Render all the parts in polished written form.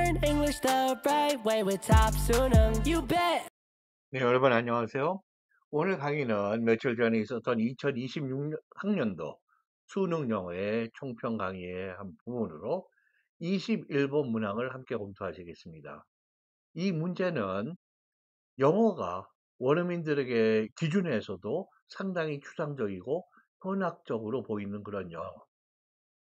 Learn English the right way with Top Sunim. You bet. 네, 여러분 안녕하세요. 오늘 강의는 며칠 전에 있었던 2026학년도 수능 영어의 총평 강의의 한 부분으로 21번 문항을 함께 검토하시겠습니다. 이 문제는 영어가 원어민들에게 기준에서도 상당히 추상적이고 현학적으로 보이는 그런 영어,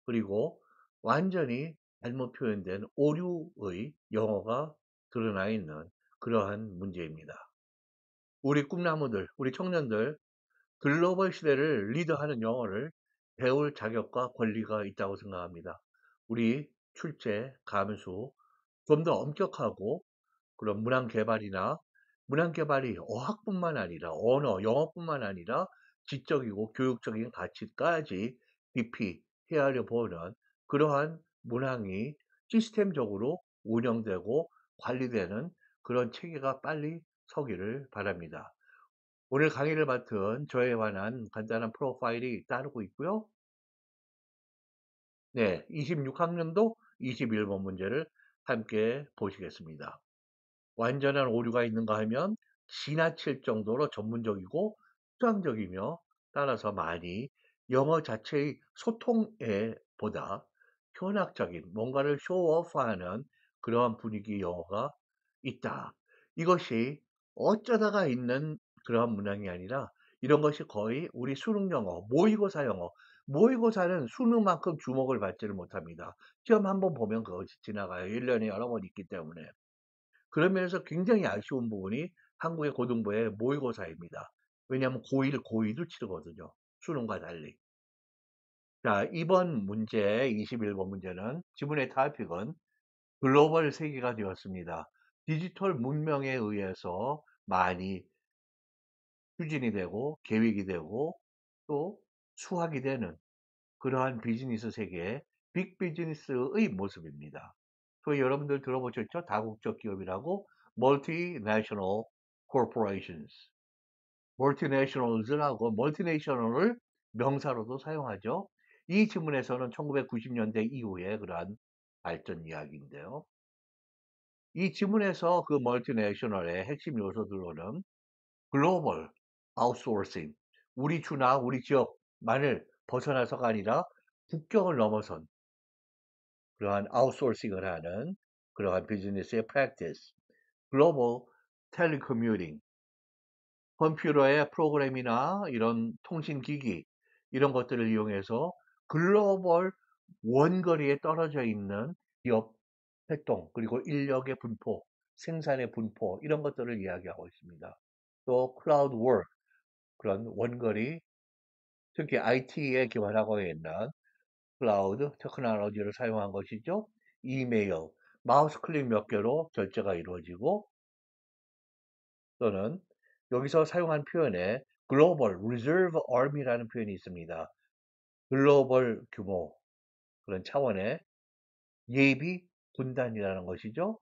그리고 완전히 잘못 표현된 오류의 영어가 드러나 있는 그러한 문제입니다. 우리 꿈나무들, 우리 청년들, 글로벌 시대를 리드하는 영어를 배울 자격과 권리가 있다고 생각합니다. 우리 출제, 감수, 좀 더 엄격하고 그런 문항 개발이 어학뿐만 아니라 언어, 영어뿐만 아니라 지적이고 교육적인 가치까지 깊이 헤아려 보는 그러한 문항이 시스템적으로 운영되고 관리되는 그런 체계가 빨리 서기를 바랍니다. 오늘 강의를 맡은 저에 관한 간단한 프로파일이 따르고 있고요. 네, 26학년도 21번 문제를 함께 보시겠습니다. 완전한 오류가 있는가 하면 지나칠 정도로 전문적이고 추상적이며 따라서 많이 영어 자체의 소통에 보다 현학적인 뭔가를 쇼오프하는 그러한 분위기 영어가 있다. 이것이 어쩌다가 있는 그러한 문항이 아니라 이런 것이 거의 우리 수능 영어, 모의고사 영어, 모의고사는 수능만큼 주목을 받지를 못합니다. 시험 한번 보면 그것이 지나가요. 1년에 여러 번 있기 때문에. 그런 면에서 굉장히 아쉬운 부분이 한국의 고등부의 모의고사입니다. 왜냐하면 고1도 치르거든요. 수능과 달리. 자, 이번 문제, 21번 문제는 지문의 토픽은 글로벌 세계가 되었습니다. 디지털 문명에 의해서 많이 추진이 되고 계획이 되고 또 수학이 되는 그러한 비즈니스 세계의 빅 비즈니스의 모습입니다. 소위 여러분들 들어보셨죠? 다국적 기업이라고 multinational corporations. multinationals라고 multinational을 명사로도 사용하죠. 이 지문에서는 1990년대 이후에 그러한 발전 이야기인데요. 이 지문에서 그 멀티내셔널의 핵심 요소들로는 글로벌 아웃소싱, 우리 주나 우리 지역만을 벗어나서가 아니라 국경을 넘어선 그러한 아웃소싱을 하는 그러한 비즈니스의 프랙티스, 글로벌 텔레커뮤팅, 컴퓨터의 프로그램이나 이런 통신기기 이런 것들을 이용해서 글로벌 원거리에 떨어져 있는 기업 활동 그리고 인력의 분포, 생산의 분포 이런 것들을 이야기하고 있습니다. 또 클라우드 워크 그런 원거리 특히 IT에 기반하고 있는 클라우드 테크놀로지를 사용한 것이죠. 이메일, 마우스 클릭 몇 개로 결제가 이루어지고 또는 여기서 사용한 표현에 글로벌 리저브 아미라는 표현이 있습니다. 글로벌 규모 그런 차원의 예비 군단이라는 것이죠.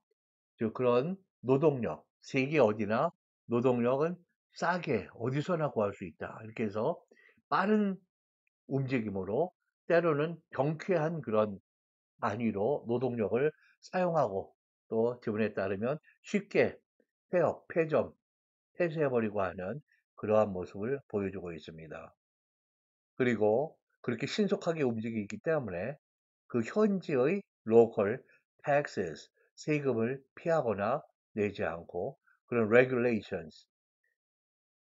즉 그런 노동력, 세계 어디나 노동력은 싸게 어디서나 구할 수 있다. 이렇게 해서 빠른 움직임으로 때로는 경쾌한 그런 단위로 노동력을 사용하고 또 지문에 따르면 쉽게 폐업, 폐점, 폐쇄해버리고 하는 그러한 모습을 보여주고 있습니다. 그리고 그렇게 신속하게 움직이기 때문에 그 현지의 local taxes, 세금을 피하거나 내지 않고 그런 regulations,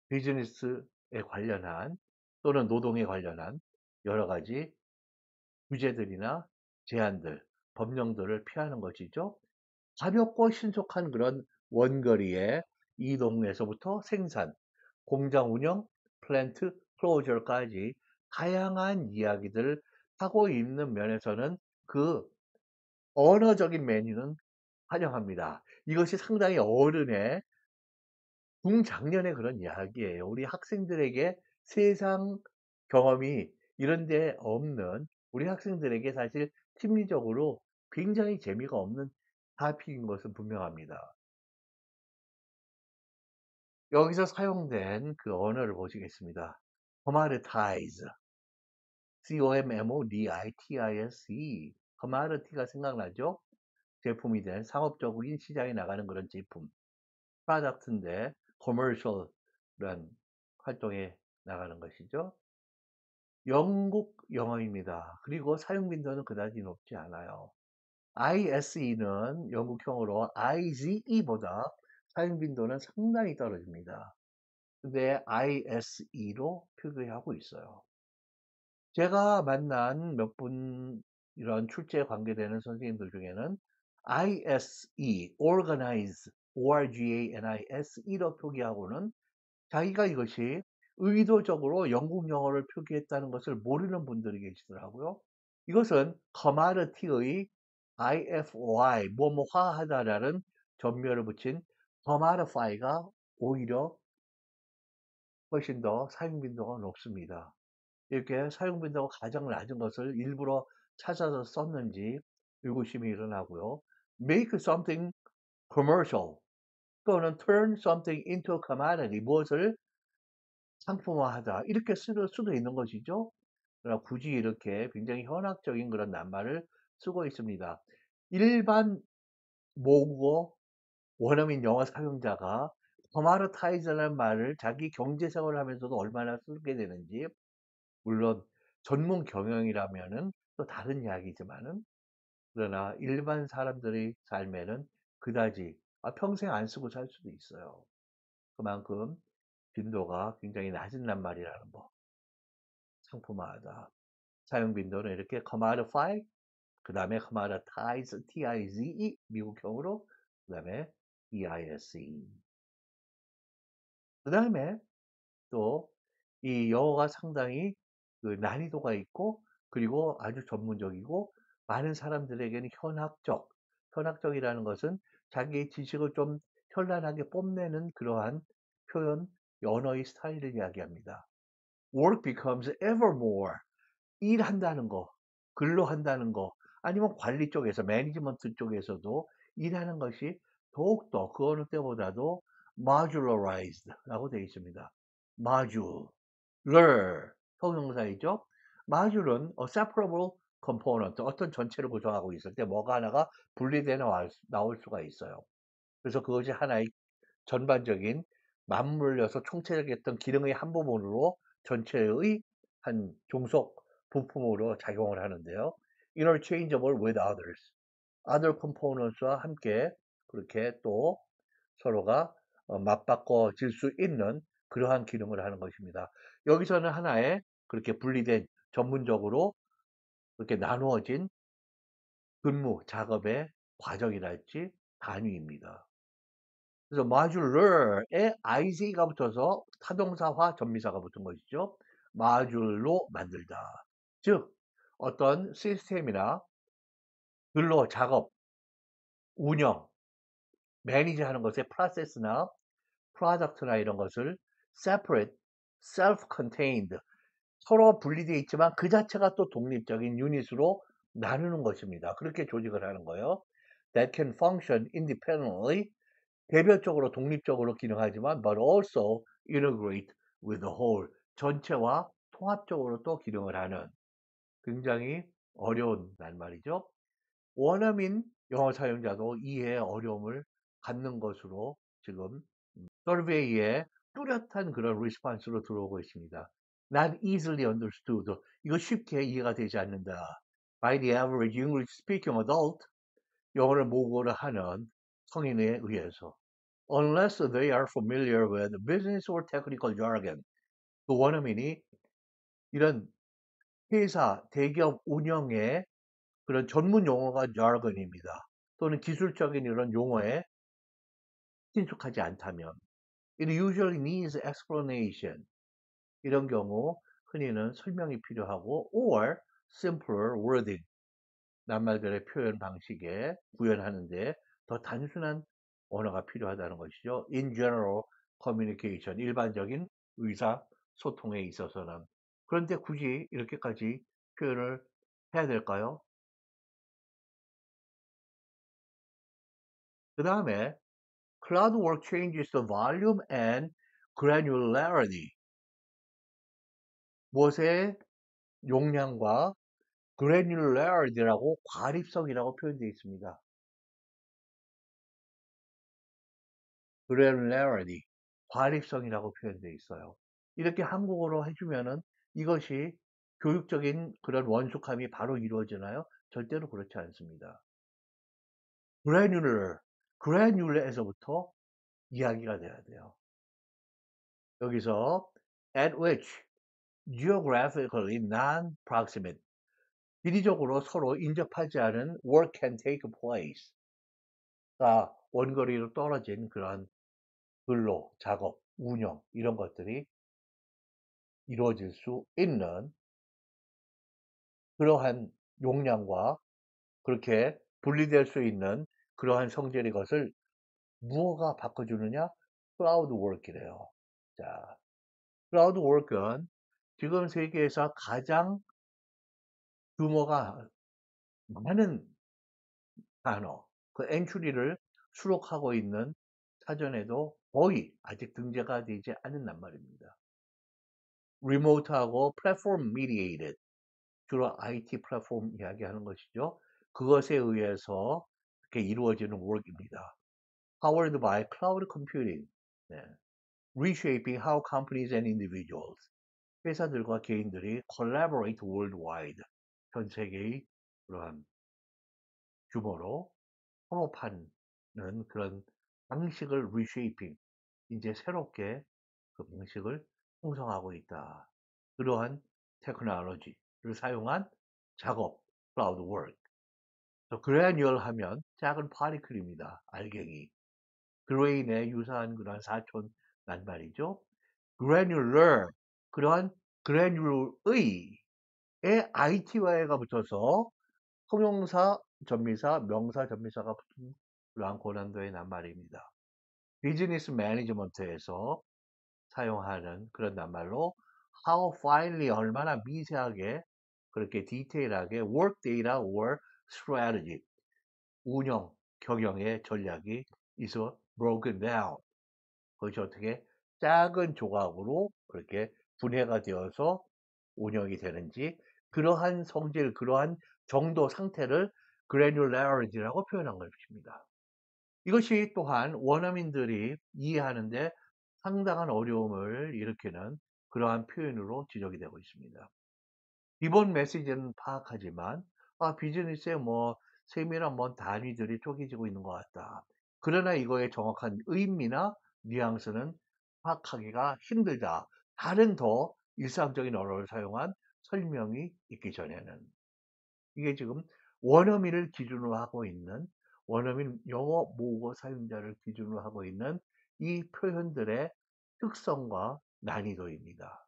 비즈니스에 관련한 또는 노동에 관련한 여러 가지 규제들이나 제한들, 법령들을 피하는 것이죠. 가볍고 신속한 그런 원거리의 이동에서부터 생산, 공장 운영, 플랜트 클로저까지 다양한 이야기들을 하고 있는 면에서는 그 언어적인 메뉴는 환영합니다. 이것이 상당히 어른의 중장년의 그런 이야기예요. 우리 학생들에게 세상 경험이 이런 데 없는 우리 학생들에게 사실 심리적으로 굉장히 재미가 없는 토픽인 것은 분명합니다. 여기서 사용된 그 언어를 보시겠습니다. commoditize, commoditize, commodity가 생각나죠? 제품이 된 상업적인 시장에 나가는 그런 제품, 프로덕트인데 커머셜한 활동에 나가는 것이죠. 영국 영어입니다. 그리고 사용 빈도는 그다지 높지 않아요. ISE는 영국형으로 IZE보다 사용 빈도는 상당히 떨어집니다. 근데 ISE로 표기하고 있어요. 제가 만난 몇 분 이런 출제에 관계되는 선생님들 중에는 ISE, Organize, ORGANISE로 표기하고는 자기가 이것이 의도적으로 영국 영어를 표기했다는 것을 모르는 분들이 계시더라고요. 이것은 commodity의 IFY, 뭐뭐화하다라는 전멸을 붙인 commodify가 오히려 훨씬 더 사용 빈도가 높습니다. 이렇게 사용 빈도가 가장 낮은 것을 일부러 찾아서 썼는지 의구심이 일어나고요. Make something commercial 또는 turn something into a commodity, 무엇을 상품화하다 이렇게 쓸 수도 있는 것이죠. 그러나 굳이 이렇게 굉장히 현학적인 그런 낱말을 쓰고 있습니다. 일반 모국어 원어민 영어 사용자가 commoditize라는 말을 자기 경제 생활을 하면서도 얼마나 쓰게 되는지, 물론 전문 경영이라면은 또 다른 이야기지만은, 그러나 일반 사람들의 삶에는 그다지 평생 안 쓰고 살 수도 있어요. 그만큼 빈도가 굉장히 낮은 낱말이라는 거. 상품화하다. 사용 빈도는 이렇게 commodify, 그 다음에 commoditize, T-I-Z-E, 미국형으로, 그 다음에 EISE. 그 다음에 또 이 영어가 상당히 그 난이도가 있고, 그리고 아주 전문적이고, 많은 사람들에게는 현학적이라는 것은 자기의 지식을 좀 현란하게 뽐내는 그러한 표현, 언어의 스타일을 이야기합니다. Work becomes ever more. 일한다는 거, 근로한다는 거, 아니면 관리 쪽에서, 매니지먼트 쪽에서도 일하는 것이 더욱더 그 어느 때보다도 modularized라고 되어 있습니다. modular, 형용사이죠. module은 a separable component, 어떤 전체를 구성하고 있을 때 뭐가 하나가 분리되어 나올 수가 있어요. 그래서 그것이 하나의 전반적인 맞물려서 총체적인 기능의 한 부분으로 전체의 한 종속 부품으로 작용을 하는데요. interchangeable with others. other components와 함께 그렇게 또 서로가 맞바꿔질 수 있는 그러한 기능을 하는 것입니다. 여기서는 하나의 그렇게 분리된 전문적으로 그렇게 나누어진 근무, 작업의 과정이랄지 단위입니다. 그래서 modular에 IC가 붙어서 타동사화 전미사가 붙은 것이죠. module로 만들다. 즉 어떤 시스템이나 근로, 작업, 운영, 매니지하는 것의 프로세스나 프로덕트나 이런 것을 separate, self-contained, 서로 분리되어 있지만 그 자체가 또 독립적인 유닛으로 나누는 것입니다. 그렇게 조직을 하는 거예요. That can function independently, 개별적으로 독립적으로 기능하지만 but also integrate with the whole, 전체와 통합적으로 또 기능을 하는 굉장히 어려운 낱말이죠. 원어민 영어 사용자도 이해에 어려움을 갖는 것으로 지금 서베이에 뚜렷한 그런 리스폰스로 들어오고 있습니다. Not easily understood. 이거 쉽게 이해가 되지 않는다. By the average English speaking adult, 영어를 모국어로 하는 성인에 의해서. Unless they are familiar with business or technical jargon. 그 원어민이 이런 회사, 대기업 운영의 그런 전문 용어가 jargon입니다. 또는 기술적인 이런 용어에 친숙하지 않다면. It usually needs explanation. 이런 경우 흔히는 설명이 필요하고 or simpler wording. 낱말들의 표현 방식에 구현하는데 더 단순한 언어가 필요하다는 것이죠. In general communication, 일반적인 의사소통에 있어서는. 그런데 굳이 이렇게까지 표현을 해야 될까요? 그 다음에 cloud work changes the volume and granularity. 무엇의 용량과 granularity라고 과립성이라고 표현되어 있습니다. granularity, 과립성이라고 표현되어 있어요. 이렇게 한국어로 해주면은 이것이 교육적인 그런 원숙함이 바로 이루어지나요? 절대로 그렇지 않습니다. granular, granular에서부터 이야기가 돼야 돼요. 여기서 at which geographically non-proximate, 지리적으로 서로 인접하지 않은 work can take place. 가 원거리로 떨어진 그런 근로, 작업, 운영 이런 것들이 이루어질 수 있는 그러한 용량과 그렇게 분리될 수 있는 그러한 성질의 것을 무엇가 바꿔주느냐? 클라우드 워크이래요. 자, 클라우드 워크는 지금 세계에서 가장 규모가 많은 단어, 그 엔트리를 수록하고 있는 사전에도 거의 아직 등재가 되지 않은 말입니다. 리모트하고 플랫폼 미디에이티드, 주로 IT 플랫폼 이야기하는 것이죠. 그것에 의해서 이렇게 이루어지는 work입니다. Powered by cloud computing, 네. Reshaping how companies and individuals, 회사들과 개인들이 collaborate worldwide, 전 세계의 그러한 규모로 협업하는 그런 방식을 reshaping, 이제 새롭게 그 방식을 형성하고 있다. 그러한 테크놀로지를 사용한 작업, 클라우드 워크. 그래뉴얼 하면 작은 파티클입니다. 알갱이. 그레인에 유사한 그런 사촌 낱말이죠. granular, 그러한 granular의 IT화가 붙어서 형용사, 전미사, 명사, 전미사가 붙은 그러한 고난도의 낱말입니다. 비즈니스 매니지먼트에서 사용하는 그런 낱말로 how finely, 얼마나 미세하게 그렇게 디테일하게 work data or strategy, 운영, 경영의 전략이 있어 broken down, 그것이 어떻게 작은 조각으로 그렇게 분해가 되어서 운영이 되는지, 그러한 성질, 그러한 정도 상태를 granularity라고 표현한 것입니다. 이것이 또한 원어민들이 이해하는데 상당한 어려움을 일으키는 그러한 표현으로 지적이 되고 있습니다. 기본 메시지는 파악하지만 비즈니스에 뭐 세밀한 단위들이 쪼개지고 있는 것 같다. 그러나 이거의 정확한 의미나 뉘앙스는 파악하기가 힘들다. 다른 더 일상적인 언어를 사용한 설명이 있기 전에는. 이게 지금 원어민을 기준으로 하고 있는, 원어민 영어 모국어 사용자를 기준으로 하고 있는 이 표현들의 특성과 난이도입니다.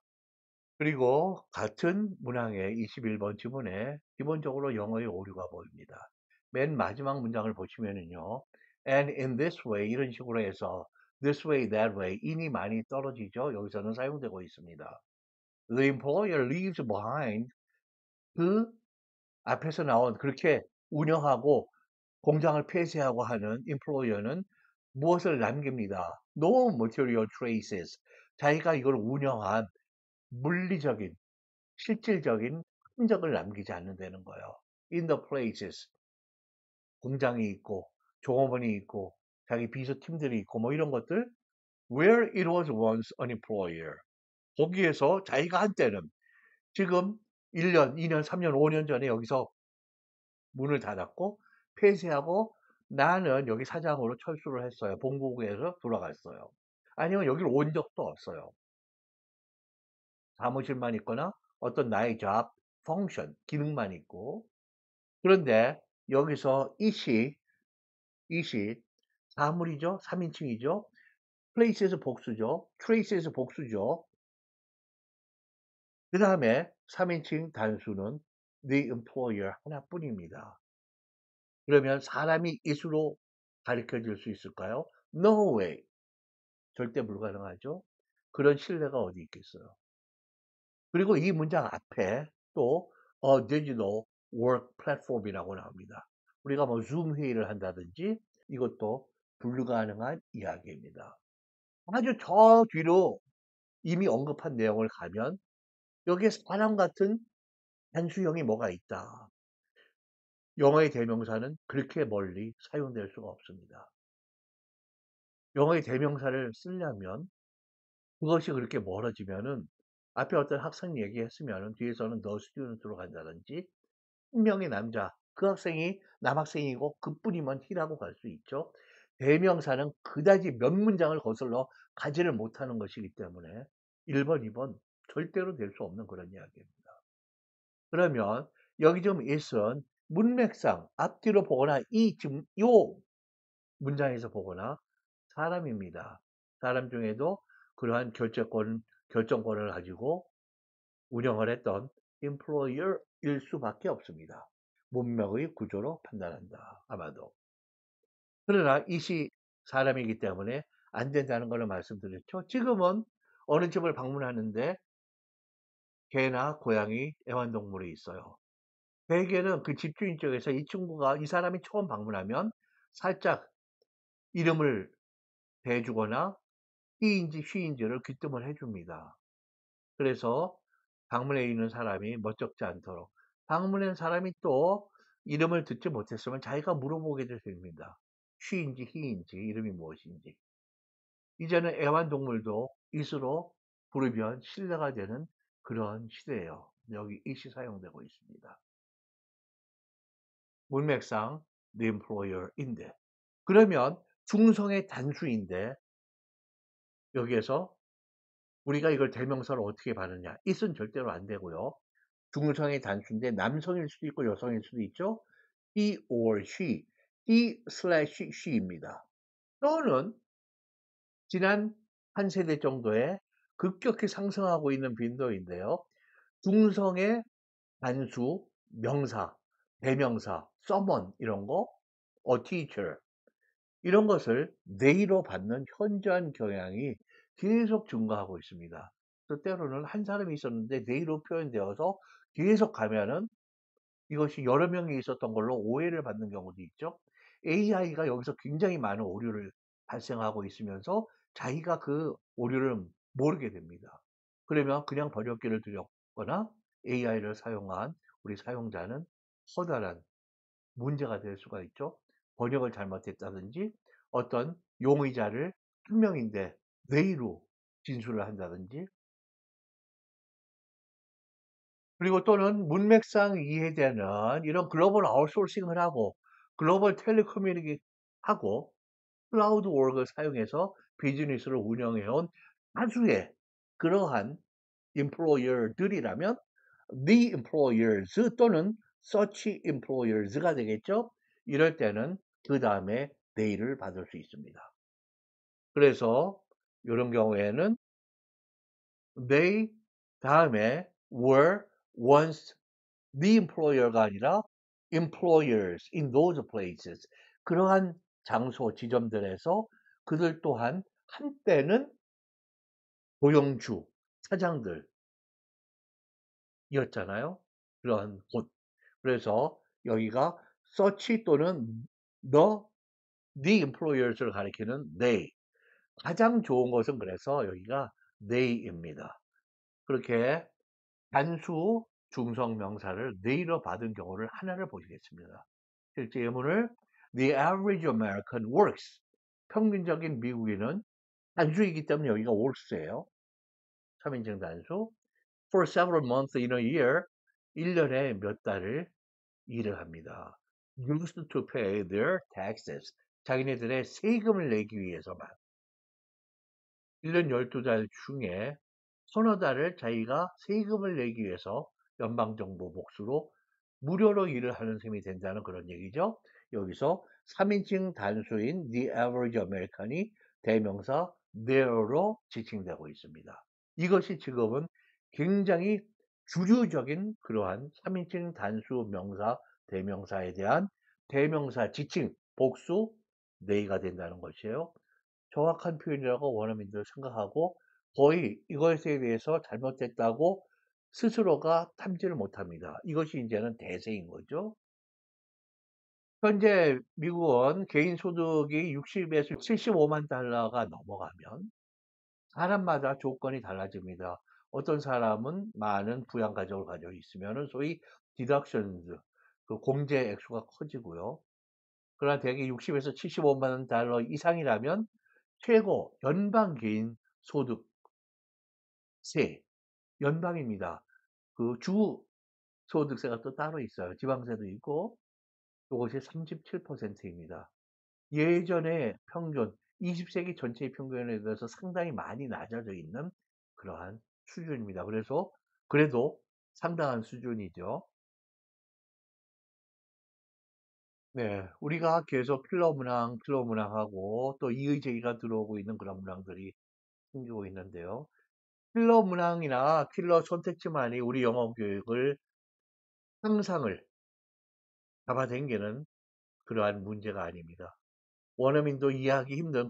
그리고 같은 문항의 21번 지문에 기본적으로 영어의 오류가 보입니다. 맨 마지막 문장을 보시면은요. And in this way, 이런 식으로 해서 this way, that way, in이 많이 떨어지죠. 여기서는 사용되고 있습니다. The employer leaves behind, 그 앞에서 나온 그렇게 운영하고 공장을 폐쇄하고 하는 employer는 무엇을 남깁니다. No material traces. 자기가 이걸 운영한 물리적인, 실질적인 흔적을 남기지 않는다는 거예요. In the places. 공장이 있고, 종업원이 있고, 자기 비서팀들이 있고, 뭐 이런 것들. Where it was once an employer. 거기에서 자기가 한때는 지금 1년, 2년, 3년, 5년 전에 여기서 문을 닫았고 폐쇄하고 나는 여기 사장으로 철수를 했어요. 본국에서 돌아갔어요. 아니면 여기를 온 적도 없어요. 사무실만 있거나 어떤 나의 job, function, 기능만 있고. 그런데 여기서 이시 사물이죠. 3인칭이죠. place에서 복수죠. trace에서 복수죠. 그 다음에 3인칭 단수는 the employer 하나뿐입니다. 그러면 사람이 it으로 가르쳐 줄 수 있을까요? No way. 절대 불가능하죠. 그런 신뢰가 어디 있겠어요. 그리고 이 문장 앞에 또 a digital work platform이라고 나옵니다. 우리가 뭐 줌 회의를 한다든지 이것도 불가능한 이야기입니다. 아주 저 뒤로 이미 언급한 내용을 가면 여기에 사람 같은 단수형이 뭐가 있다. 영어의 대명사는 그렇게 멀리 사용될 수가 없습니다. 영어의 대명사를 쓰려면 그것이 그렇게 멀어지면은 앞에 어떤 학생 얘기했으면은 뒤에서는 the student로 간다든지 한 명의 남자, 그 학생이 남학생이고 그뿐이면 he라고 갈 수 있죠. 대명사는 그다지 몇 문장을 거슬러 가지를 못하는 것이기 때문에 1번, 2번 절대로 될 수 없는 그런 이야기입니다. 그러면 여기 지금 is은 문맥상 앞뒤로 보거나 이 지금 요 문장에서 보거나 사람입니다. 사람 중에도 그러한 결정권을 가지고 운영을 했던 employer일 수밖에 없습니다. 문맥의 구조로 판단한다. 아마도. 그러나 이시 사람이기 때문에 안 된다는 걸 말씀드렸죠. 지금은 어느 집을 방문하는데 개나 고양이, 애완동물이 있어요. 대개는 그 집주인 쪽에서 이 사람이 처음 방문하면 살짝 이름을 대주거나 he인지 she인지를 귀뜸을 해줍니다. 그래서 방문해 있는 사람이 멋쩍지 않도록 방문한 사람이 또 이름을 듣지 못했으면 자기가 물어보게 됩니다. she인지 he인지 이름이 무엇인지. 이제는 애완동물도 it으로 부르면 신뢰가 되는 그런 시대예요. 여기 it이 사용되고 있습니다. 문맥상 the employer인데 그러면 중성의 단수인데 여기에서 우리가 이걸 대명사로 어떻게 받느냐. it은 절대로 안 되고요. 중성의 단수인데 남성일 수도 있고 여성일 수도 있죠. he or she, he/she입니다. 또는 지난 한 세대 정도에 급격히 상승하고 있는 빈도인데요. 중성의 단수, 명사, 대명사, someone 이런 거, a teacher 이런 것을 they로 받는 현저한 경향이 계속 증가하고 있습니다. 또 때로는 한 사람이 있었는데 they로 표현되어서 계속 가면은 이것이 여러 명이 있었던 걸로 오해를 받는 경우도 있죠. AI가 여기서 굉장히 많은 오류를 발생하고 있으면서 자기가 그 오류를 모르게 됩니다. 그러면 그냥 번역기를 들였거나 AI를 사용한 우리 사용자는 커다란 문제가 될 수가 있죠. 번역을 잘못했다든지 어떤 용의자를 한 명인데 they로 진술을 한다든지 그리고 또는 문맥상 이해되는 이런 글로벌 아웃소싱을 하고 글로벌 텔레커뮤니케이션 하고 클라우드 워크를 사용해서 비즈니스를 운영해온 다수의 그러한 employer들이라면 the employers 또는 such employers가 되겠죠. 이럴 때는 그 다음에 they를 받을 수 있습니다. 그래서 이런 경우에는 they 다음에 were once the employer가 아니라 employers in those places. 그러한 장소, 지점들에서 그들 또한 한때는 고용주, 사장들이었잖아요. 그러한 곳. 그래서 여기가 such 또는 the employers를 가리키는 they. 가장 좋은 것은 그래서 여기가 they입니다. 그렇게 단수 중성 명사를 they로 받은 경우를 하나를 보시겠습니다. 실제 예문을 The average American works. 평균적인 미국인은 단수이기 때문에 여기가 works예요. 3인칭 단수. For several months in a year. 1년에 몇 달을 일을 합니다. Used to pay their taxes. 자기네들의 세금을 내기 위해서만. 1년 12달 중에 서너 달을 자기가 세금을 내기 위해서 연방정부 몫으로 무료로 일을 하는 셈이 된다는 그런 얘기죠. 여기서 3인칭 단수인 the average American이 대명사 there로 지칭되고 있습니다. 이것이 지금은 굉장히 주류적인 그러한 3인칭 단수 명사, 대명사에 대한 대명사 지칭, 복수, they가 된다는 것이에요. 정확한 표현이라고 원어민들 생각하고 거의 이것에 대해서 잘못됐다고 스스로가 탐지를 못합니다. 이것이 이제는 대세인 거죠. 현재 미국은 개인 소득이 60에서 75만 달러가 넘어가면 사람마다 조건이 달라집니다. 어떤 사람은 많은 부양 가족을 가지고 있으면 소위 deductions, 그 공제 액수가 커지고요. 그러나 대개 60에서 75만 달러 이상이라면 최고 연방 개인 소득세, 연방입니다. 그 주 소득세가 또 따로 있어요. 지방세도 있고, 이것이 37%입니다. 예전에 평균, 20세기 전체의 평균에 비해서 상당히 많이 낮아져 있는 그러한 수준입니다. 그래서, 그래도 상당한 수준이죠. 네, 우리가 계속 킬러 문항하고 또 이의 제기가 들어오고 있는 그런 문항들이 생기고 있는데요. 킬러 문항이나 킬러 선택지만이 우리 영어 교육을 향상을 잡아당기는 그러한 문제가 아닙니다. 원어민도 이해하기 힘든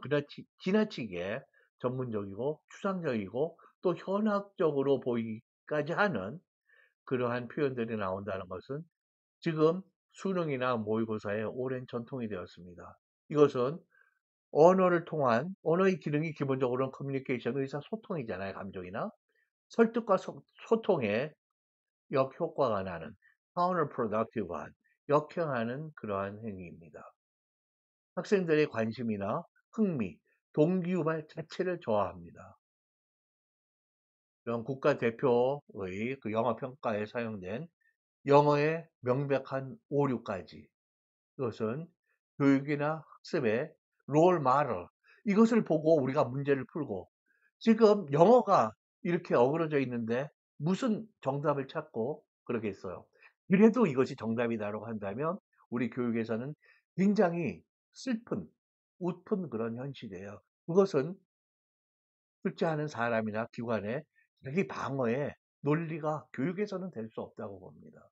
지나치게 전문적이고 추상적이고 또 현학적으로 보이기까지 하는 그러한 표현들이 나온다는 것은 지금 수능이나 모의고사의 오랜 전통이 되었습니다. 이것은 언어를 통한 언어의 기능이 기본적으로는 커뮤니케이션, 의사소통이잖아요. 감정이나 설득과 소통에 역효과가 나는 counterproductive한 역행하는 그러한 행위입니다. 학생들의 관심이나 흥미, 동기유발 자체를 저하합니다. 이런 국가대표의 그 영어 평가에 사용된 영어의 명백한 오류까지, 이것은 교육이나 학습의 롤 마들, 이것을 보고 우리가 문제를 풀고, 지금 영어가 이렇게 어그러져 있는데 무슨 정답을 찾고 그러겠어요. 그래도 이것이 정답이다라고 한다면 우리 교육에서는 굉장히 슬픈, 웃픈 그런 현실이에요. 그것은 출제하는 사람이나 기관의 자기 방어의 논리가 교육에서는 될 수 없다고 봅니다.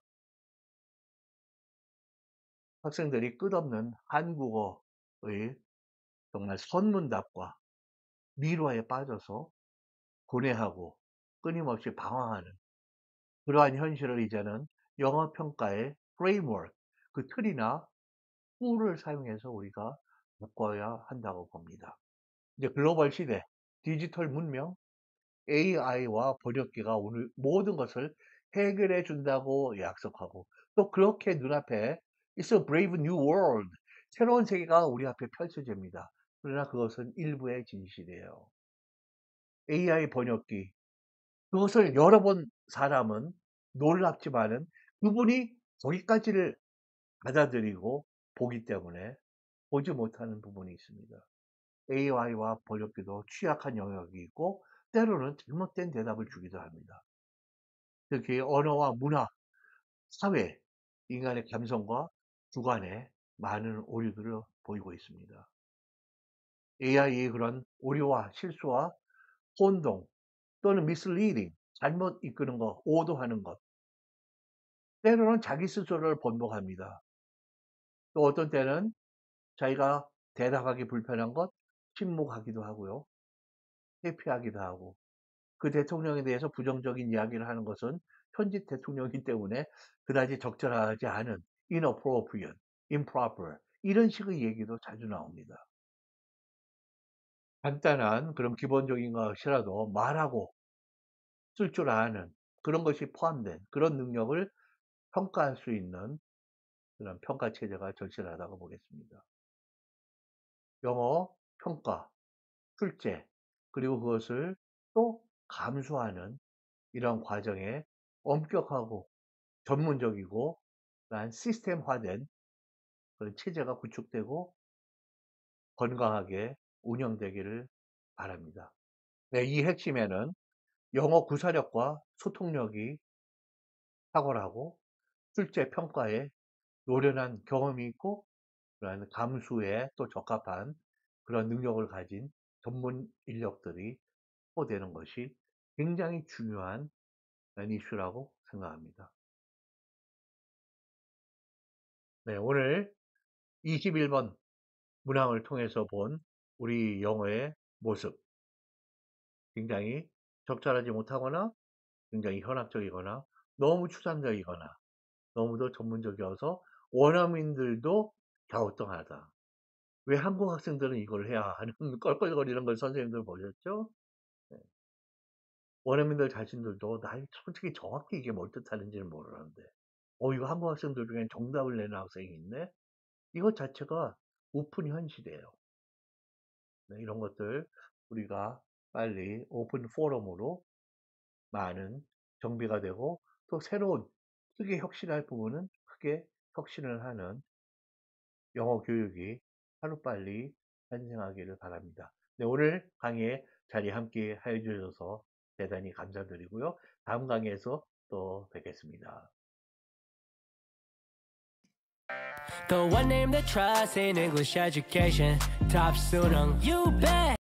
학생들이 끝없는 한국어의 정말 선문답과 미로에 빠져서 고뇌하고 끊임없이 방황하는 그러한 현실을 이제는 영어 평가의 프레임워크, 그 틀이나 툴을 사용해서 우리가 바꿔야 한다고 봅니다. 이제 글로벌 시대, 디지털 문명, AI와 번역기가 오늘 모든 것을 해결해 준다고 약속하고 또 그렇게 눈앞에 It's a brave new world, 새로운 세계가 우리 앞에 펼쳐집니다. 그러나 그것은 일부의 진실이에요. AI 번역기, 그것을 여러 번 사람은 놀랍지만은 그분이 거기까지를 받아들이고 보기 때문에 보지 못하는 부분이 있습니다. AI와 번역기도 취약한 영역이 있고 때로는 잘못된 대답을 주기도 합니다. 특히 언어와 문화, 사회, 인간의 감성과 주관에 많은 오류들을 보이고 있습니다. AI의 그런 오류와 실수와 혼동 또는 misleading, 잘못 이끄는 것, 오도하는 것, 때로는 자기 스스로를 번복합니다. 또 어떤 때는 자기가 대답하기 불편한 것, 침묵하기도 하고요. 회피하기도 하고, 그 대통령에 대해서 부정적인 이야기를 하는 것은 현직 대통령이기 때문에 그다지 적절하지 않은 inappropriate, improper 이런 식의 얘기도 자주 나옵니다. 간단한 그런 기본적인 것이라도 말하고 쓸 줄 아는 그런 것이 포함된 그런 능력을 평가할 수 있는 그런 평가 체제가 절실하다고 보겠습니다. 영어 평가, 출제, 그리고 그것을 또 감수하는 이런 과정에 엄격하고 전문적이고 그러한 시스템화된 그런 체제가 구축되고 건강하게 운영되기를 바랍니다. 네, 이 핵심에는 영어 구사력과 소통력이 탁월하고 출제 평가에 노련한 경험이 있고 그러한 감수에 또 적합한 그런 능력을 가진 전문 인력들이 확보되는 것이 굉장히 중요한 이슈라고 생각합니다. 네, 오늘 21번 문항을 통해서 본 우리 영어의 모습, 굉장히 적절하지 못하거나 굉장히 현학적이거나 너무 추상적이거나 너무도 전문적이어서 원어민들도 갸우뚱하다. 왜 한국 학생들은 이걸 해야 하는 껄껄거리는 걸 선생님들 보셨죠? 네. 원어민들 자신들도 나 솔직히 정확히 이게 뭘 뜻하는지는 모르는데 이거 한국 학생들 중엔 정답을 내는 학생이 있네? 이것 자체가 오픈 현실이에요. 네, 이런 것들 우리가 빨리 오픈 포럼으로 많은 정비가 되고 또 새로운 크게 혁신할 부분은 크게 혁신을 하는 영어 교육이 하루빨리 탄생하기를 바랍니다. 네, 오늘 강의에 자리 함께 해주셔서 대단히 감사드리고요. 다음 강의에서 또 뵙겠습니다. The one name that trusts in English education. Top student, you bet.